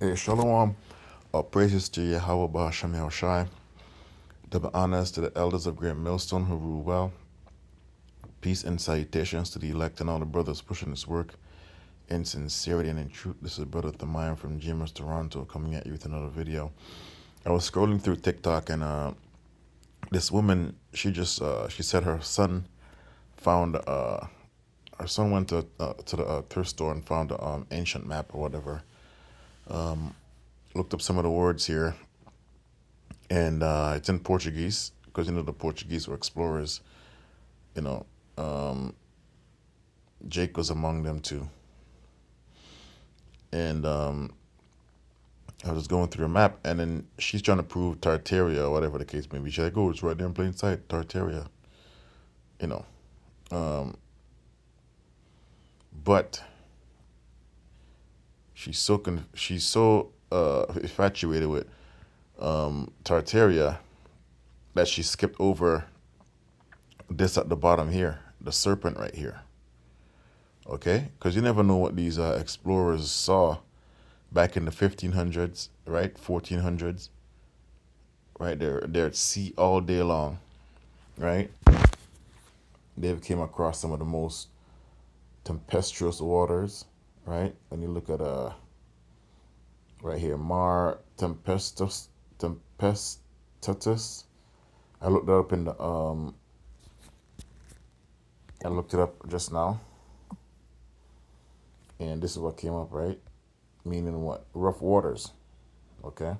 Hey, Shalom. Praises to Yahweh Bahasham Yahushai. Double honors to the elders of Great Millstone who rule well. Peace and salutations to the elect and all the brothers pushing this work in sincerity and in truth. This is Brother Thamaya from GMS Toronto coming at you with another video. I was scrolling through TikTok and this woman, she said her son found, her son went to the thrift store and found an ancient map or whatever. Looked up some of the words here, and it's in Portuguese because the Portuguese were explorers. You know, Jake was among them too. And I was going through a map, and then she's trying to prove Tartaria or whatever the case may be. She's like, "Oh, it's right there in plain sight, Tartaria." You know, but she's so infatuated with Tartaria that she skipped over this at the bottom here, the serpent right here. Okay, because you never know what these explorers saw back in the 1500s, right? 1400s, right? They're at sea all day long, right? They came across some of the most tempestuous waters, right? When you look at right here, Mar Tempestatus. I looked it up in the I looked it up just now, and this is what came up, right? Meaning what? Rough waters. Okay.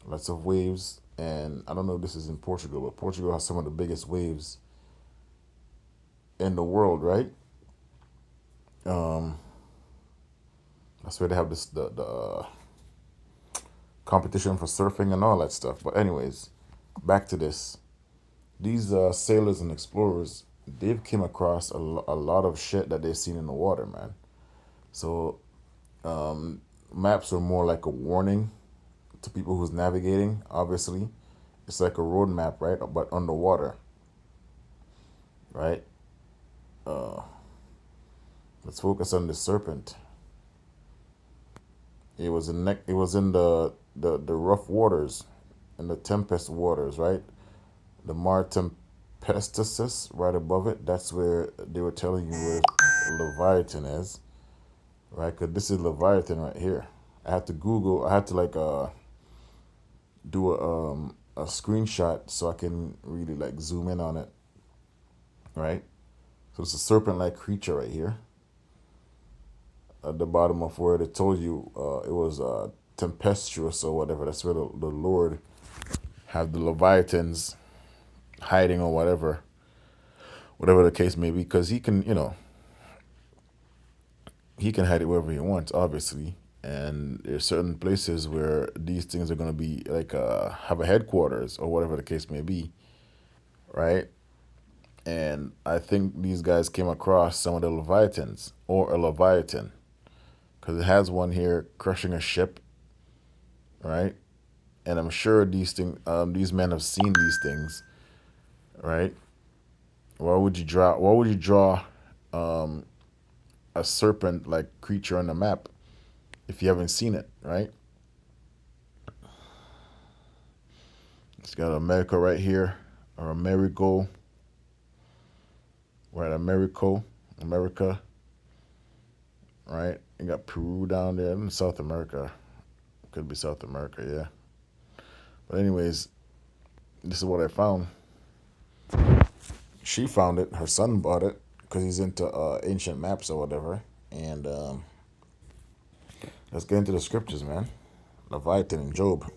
Lots of waves, and I don't know if this is in Portugal, but Portugal has some of the biggest waves in the world, right? That's where they have this the competition for surfing and all that stuff. But anyways, back to this. These sailors and explorers, they've came across a lot of shit that they've seen in the water, man. So maps are more like a warning to people who's navigating. Obviously, it's like a road map, right? But underwater, right? Let's focus on the serpent. It was in the rough waters, in the tempest waters, right? The Mar Tempestuous, right above it. That's where they were telling you where Leviathan is, right? Because this is Leviathan right here. I had to Google. I had to do a screenshot so I can really like zoom in on it, right? So it's a serpent-like creature right here at the bottom of where they told you it was tempestuous or whatever. That's where the Lord have the Leviathans hiding or whatever the case may be, because he can, he can hide it wherever he wants, obviously. And there's certain places where these things are going to be like have a headquarters or whatever the case may be, right? And I think these guys came across some of the Leviathans or a Leviathan because it has one here crushing a ship, right? And I'm sure these men have seen these things, right? Why would you draw? Why would you draw a serpent-like creature on the map if you haven't seen it, right? It's got America right here, or Amerigo, right? America, right? You got Peru down there in South America. Could be South America, yeah. But anyways, this is what I found. She found it. Her son bought it because he's into ancient maps or whatever. And let's get into the scriptures, man. Leviathan and Job.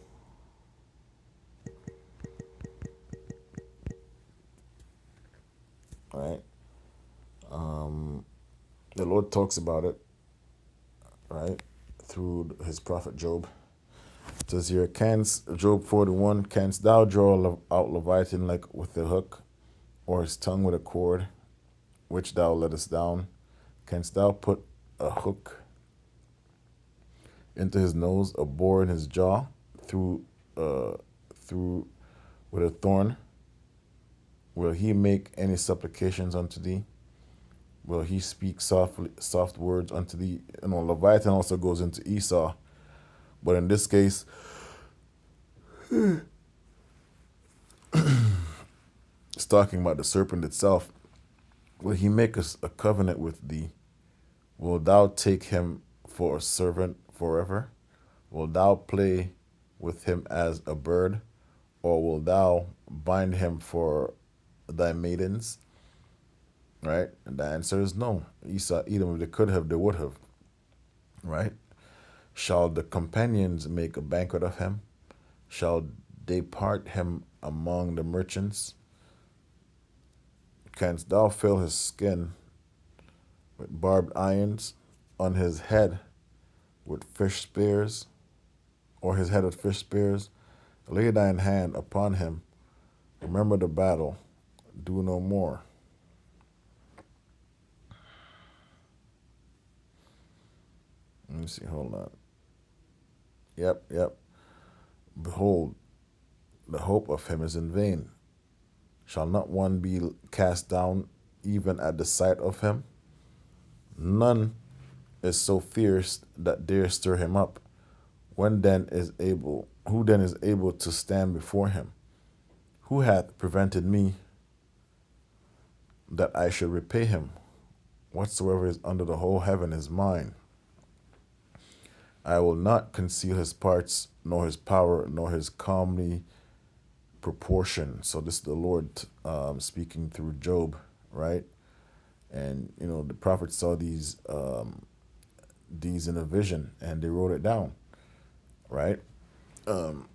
Right? The Lord talks about it, right? Through his prophet Job. It says here, Job 41, canst thou draw out Leviathan like with a hook, or his tongue with a cord, which thou lettest down? Canst thou put a hook into his nose, a bore in his jaw, through with a thorn? Will he make any supplications unto thee? Will he speak soft words unto thee? Leviathan also goes into Esau, But in this case, it's talking about the serpent itself. Will he make us a covenant with thee? Wilt thou take him for a servant forever? Wilt thou play with him as a bird? Or wilt thou bind him for thy maidens? Right? And the answer is no. Esau, Edom, if they could have, they would have. Right? Shall the companions make a banquet of him? Shall they part him among the merchants? Canst thou fill his skin with barbed irons, on his head with fish spears, or his head with fish spears? Lay thine hand upon him. Remember the battle. Do no more. Let me see. Hold on. Yep. Behold, the hope of him is in vain. Shall not one be cast down even at the sight of him? None is so fierce that dare stir him up. Who then is able to stand before him? Who hath prevented me that I should repay him? Whatsoever is under the whole heaven is mine. I will not conceal his parts, nor his power, nor his comely proportion. So this is the Lord speaking through Job, right? And the prophet saw these in a vision, and they wrote it down, right? Who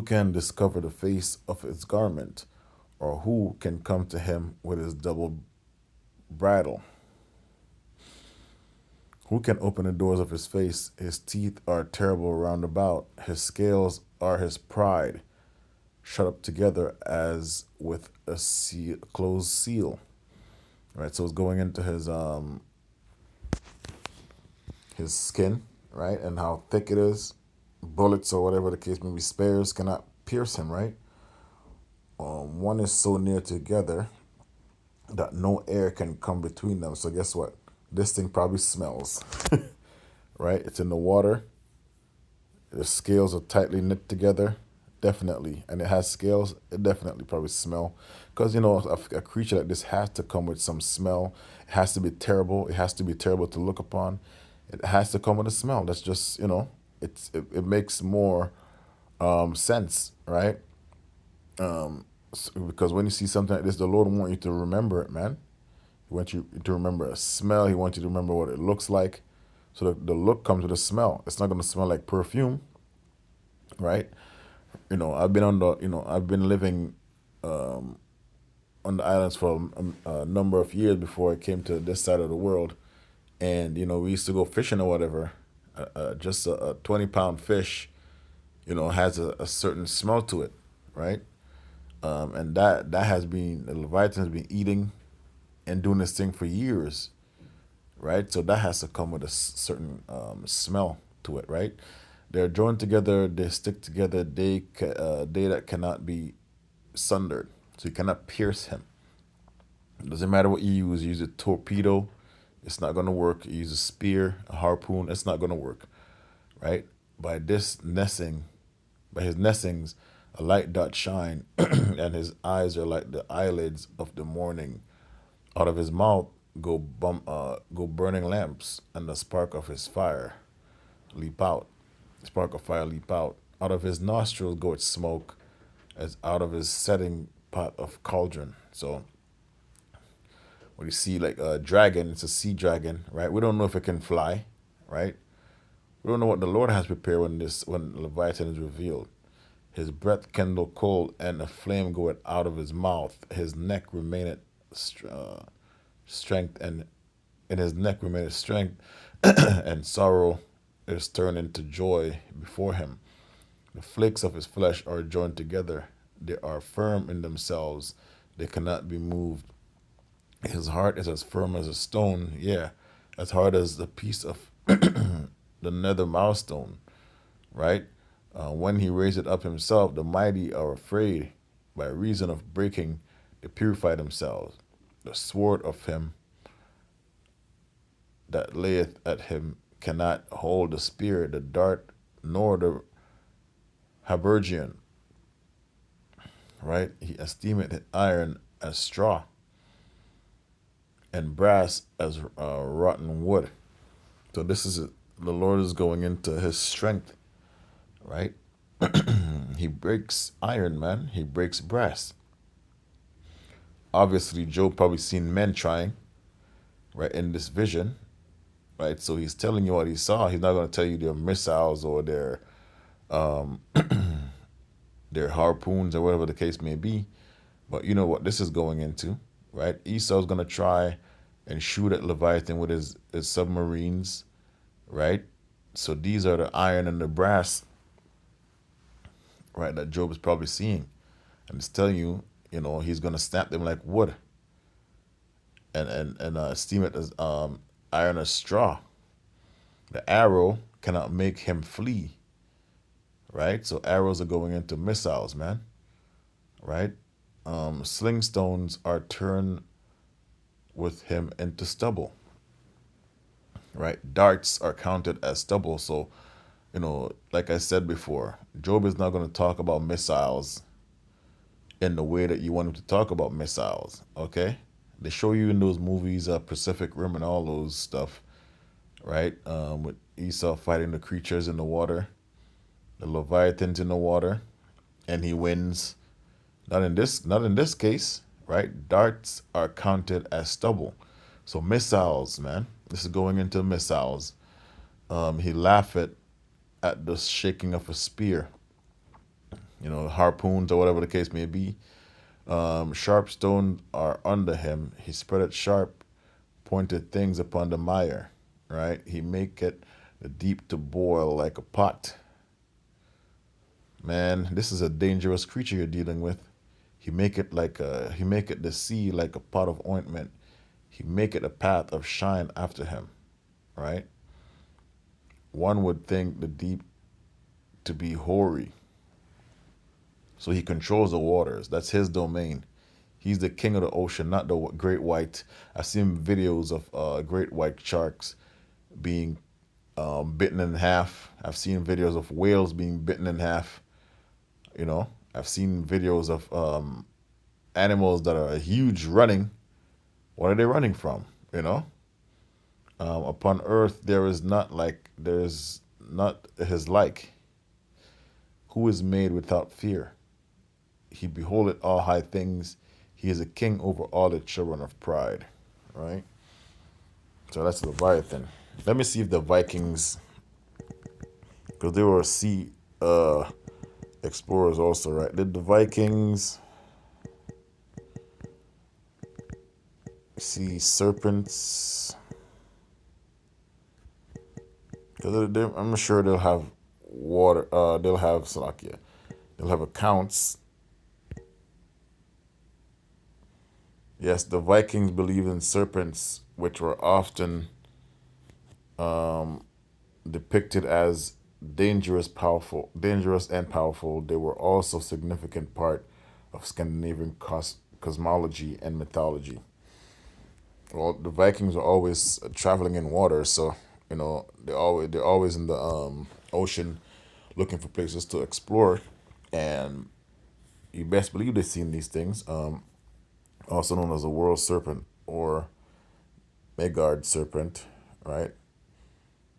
can discover the face of his garment, or who can come to him with his double bridle? Who can open the doors of his face? His teeth are terrible round about. His scales are his pride, shut up together as with a closed seal. Right, so it's going into his skin, right, and how thick it is. Bullets or whatever the case may be, spears cannot pierce him, right? One is so near together that no air can come between them. So guess what? This thing probably smells, right? It's in the water. The scales are tightly knit together, definitely. And it has scales, it definitely probably smell. Because, a creature like this has to come with some smell. It has to be terrible. It has to be terrible to look upon. It has to come with a smell. That's just, it makes more sense, right? Because when you see something like this, the Lord wants you to remember it, man. He wants you to remember a smell. He wants you to remember what it looks like. So the look comes with a smell. It's not going to smell like perfume, right? I've been living on the islands for a number of years before I came to this side of the world. And, we used to go fishing or whatever. Just a 20-pound fish, has a certain smell to it, right? And that has been, the Leviathan has been eating and doing this thing for years, right? So that has to come with a certain smell to it, right? They're joined together, they stick together, they that cannot be sundered. So you cannot pierce him. It doesn't matter what you use. You use a torpedo, it's not going to work. You use a spear, a harpoon, it's not going to work, right? By this nesting, by his nestings, a light doth shine, and his eyes are like the eyelids of the morning. Out of his mouth go burning lamps, and the spark of his fire leap out. Spark of fire leap out. Out of his nostrils goeth smoke, as out of his setting pot of cauldron. So when you see like a dragon, it's a sea dragon, right? We don't know if it can fly, right? We don't know what the Lord has prepared when Leviathan is revealed. His breath kindled cold, and a flame goeth out of his mouth. His neck remaineth strength, and in his neck remaineth strength, and sorrow is turned into joy before him. The flakes of his flesh are joined together. They are firm in themselves. They cannot be moved. His heart is as firm as a stone, yeah, as hard as the piece of the nether milestone, right? When he raised it up himself, the mighty are afraid. By reason of breaking, they purify themselves. The sword of him that layeth at him cannot hold the spear, the dart, nor the habergeon, right? He esteemeth iron as straw, and brass as rotten wood. So this is it. The Lord is going into his strength, right? He breaks iron, man. He breaks brass. Obviously, Job probably seen men trying, right, in this vision, right? So he's telling you what he saw. He's not going to tell you their missiles or their harpoons or whatever the case may be. But you know what this is going into, right? Esau's going to try and shoot at Leviathan with his submarines, right? So these are the iron and the brass, right, that Job is probably seeing. And it's telling you, he's going to snap them like wood and steam it as iron as straw. The arrow cannot make him flee, right? So arrows are going into missiles, man, right? Sling stones are turned with him into stubble, right? Darts are counted as stubble. So, like I said before, Job is not going to talk about missiles in the way that you want him to talk about missiles, okay? They show you in those movies, Pacific Rim and all those stuff, right? With Esau fighting the creatures in the water, the Leviathans in the water, and he wins. Not in this case, right? Darts are counted as stubble. So missiles, man. This is going into missiles. He laughed at the shaking of a spear, harpoons or whatever the case may be. Sharp stones are under him. He spreadeth sharp pointed things upon the mire, right? He maketh the deep to boil like a pot. Man, this is a dangerous creature you're dealing with. He make it the sea like a pot of ointment. He make it a path of shine after him, right? One would think the deep to be hoary. So he controls the waters. That's his domain. He's the king of the ocean, not the great white. I've seen videos of great white sharks being bitten in half. I've seen videos of whales being bitten in half. I've seen videos of animals that are huge running. What are they running from? Upon earth there is not his like, who is made without fear. He beholdeth all high things. He is a king over all the children of pride. Right? So that's Leviathan. Let me see if the Vikings, because they were sea explorers also, right? Did the Vikings see serpents? Because I'm sure they'll have water. They'll have Salakia. They'll have accounts. Yes, the Vikings believed in serpents, which were often depicted as dangerous and powerful. They were also a significant part of Scandinavian cosmology and mythology. Well, the Vikings were always traveling in water, so they're always in the ocean, looking for places to explore, and you best believe they've seen these things. Also known as the world serpent or Megard serpent, right?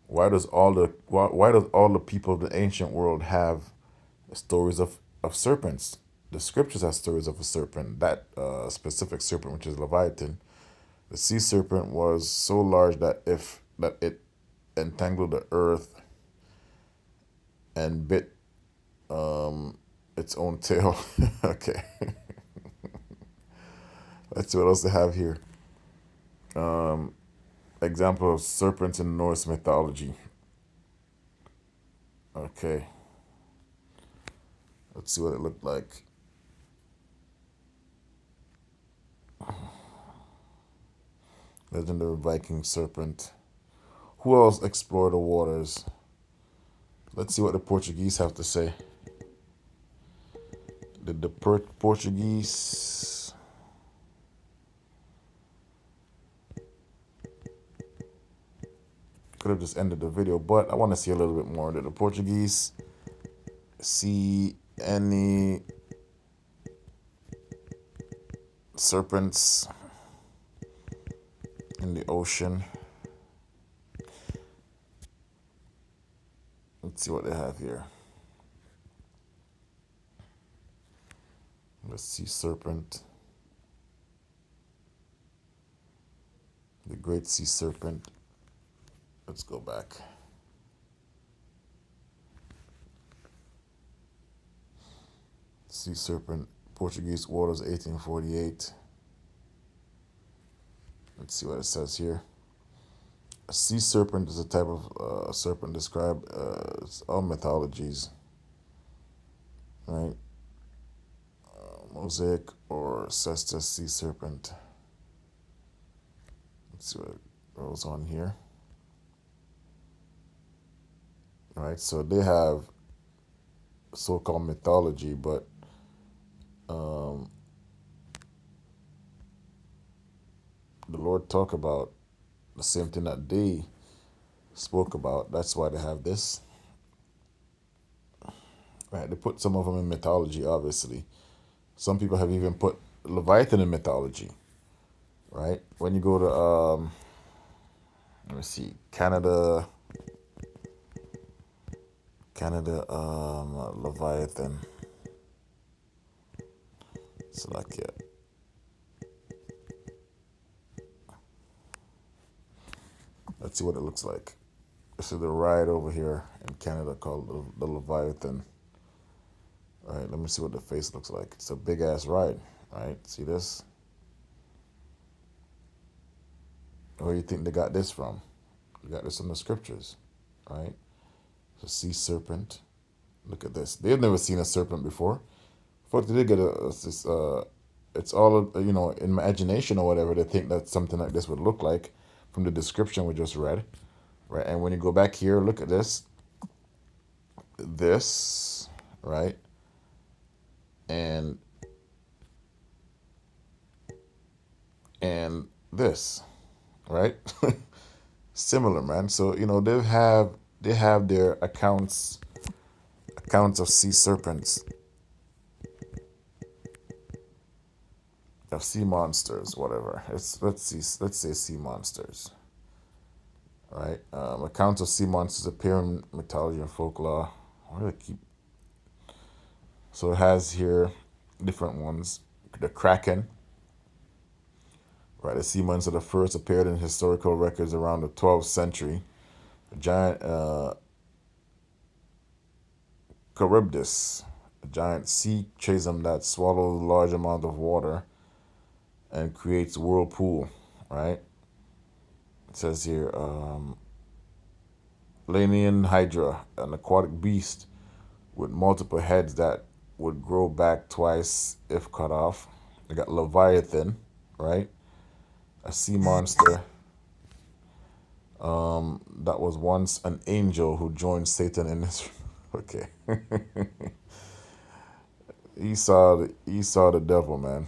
Why does all the people of the ancient world have stories of serpents? The scriptures have stories of a serpent, that specific serpent, which is Leviathan. The sea serpent was so large that it entangled the earth and bit its own tail. Okay, let's see what else they have here. Example of serpents in Norse mythology. Okay, let's see what it looked like. Legendary Viking serpent. Who else explored the waters? Let's see what the Portuguese have to say. Did the Portuguese? could have just ended the video, but I want to see a little bit more. Did the Portuguese see any serpents in the ocean? Let's see what they have here. The sea serpent. The great sea serpent. Let's go back. Sea serpent, Portuguese waters, 1848. Let's see what it says here. A sea serpent is a type of serpent described as all mythologies, right? Mosaic or Cestus sea serpent. Let's see what goes on here. All right, so they have so-called mythology, but the Lord talked about the same thing that they spoke about. That's why they have this. Right, they put some of them in mythology, obviously. Some people have even put Leviathan in mythology, right? When you go to, let me see, Canada, Leviathan. Select it. Let's see what it looks like. This is the ride over here in Canada called the Leviathan. All right, let me see what the face looks like. It's a big ass ride, right? See this? Where do you think they got this from? They got this from the scriptures, right? The sea serpent. Look at this. They've never seen a serpent before. Fuck, did they get it's all, imagination or whatever. They think that something like this would look like from the description we just read, right? And when you go back here, look at this. This, right? And this, right? Similar, man. So they have their accounts of sea serpents, of sea monsters, whatever. Let's say sea monsters, right? Accounts of sea monsters appear in mythology and folklore. Why do I keep? So it has here different ones. The Kraken, right? The sea monster that first appeared in historical records around the 12th century. A giant Charybdis, a giant sea chasm that swallows large amount of water and creates whirlpool, right? It says here, Lanian Hydra, an aquatic beast with multiple heads that would grow back twice if cut off. We got Leviathan, right? A sea monster that was once an angel who joined Satan in his. Okay. He saw the devil, man.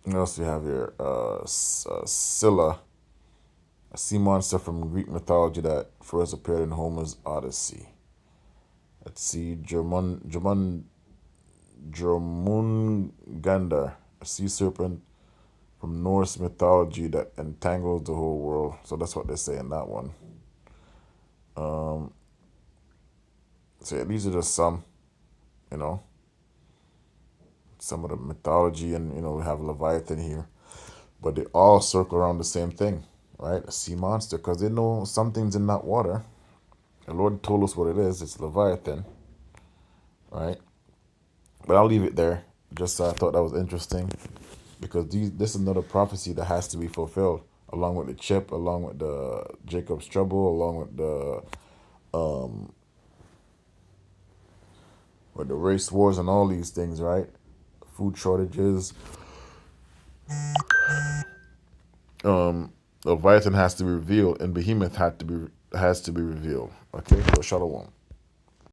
What else do you have here? Scylla, a sea monster from Greek mythology that first appeared in Homer's Odyssey. Let's see, Jormungandr, a sea serpent from Norse mythology that entangles the whole world. So that's what they say in that one. So yeah, these are just some, you know, some of the mythology, and we have Leviathan here, but they all circle around the same thing, right? A sea monster, because they know something's in that water. The Lord told us what it is. It's Leviathan, right? But I'll leave it there. Just I thought that was interesting, because this is another prophecy that has to be fulfilled, along with the chip, along with the Jacob's trouble, along with the race wars and all these things, right? Food shortages. Leviathan has to be revealed, and Behemoth has to be revealed. Okay, so Shalom.